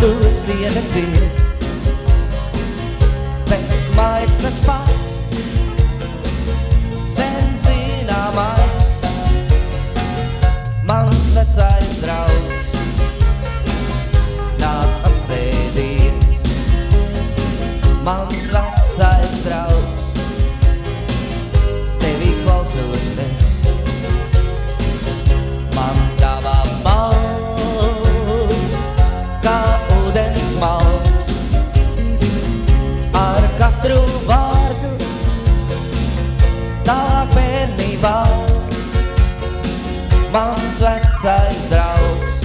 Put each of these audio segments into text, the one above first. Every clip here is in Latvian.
matus iedecies, pēc maicnes pats, sen zināmais, mans vecais draugs, nāc apsēdies, mans vecais draugs, tevī klausos es, man tava balss, kā ūdens malks, ar katru vārdu, tālāk bērnībā, mans vecais draugs,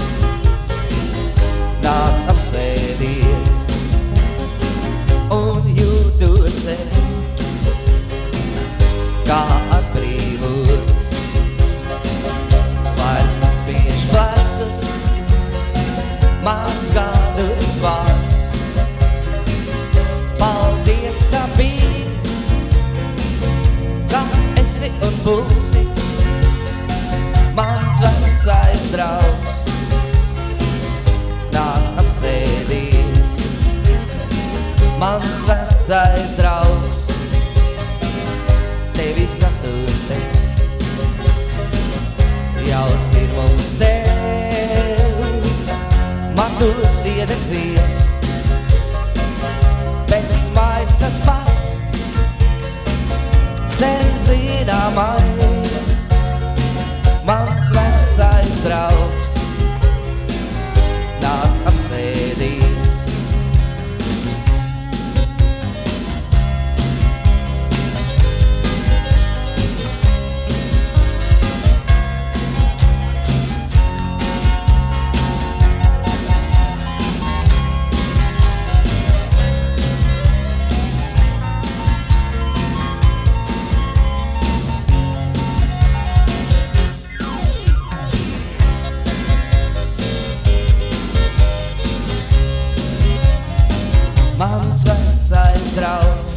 nāc apsēdies, un jūtos es, kā atbrīvots, vairs nespiež plecus, mans gadu svārs. Paldies, ka biji, ka esi un būsi, mans vecais draugs, nāc apsēdies, mans vecais draugs, tevi skatos es, jaust ir mums tev, matus iededzies, pēc maicnes pats, sen zināmais, mans vecais draugs, nāc apsēdies. Mans vecais draugs,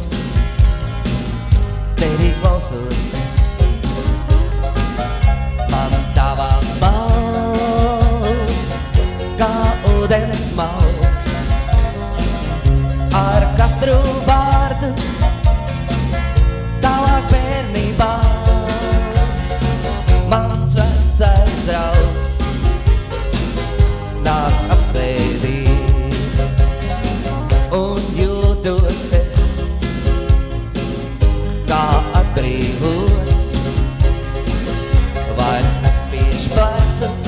tevī klausos es, man tava balss, kā ūdens malks, ar katru vārdu, tālāk bērnībā, mans vecais draugs, nāc apsēdies, un jūtos es, kā atbrīvots, vairs nespiež plecus,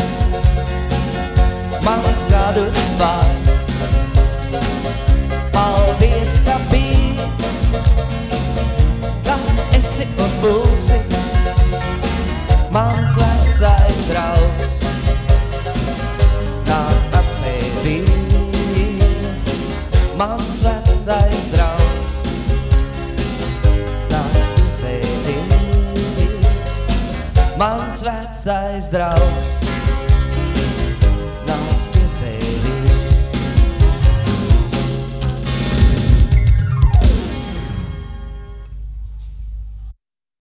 mans gadu svārs. Paldies, ka biji, ka esi un būsi, mans vecais draugs, nāc apsēdies, mans vecais draugs, nāc pilsēties, mans vecais draugs, nāc pilsēties.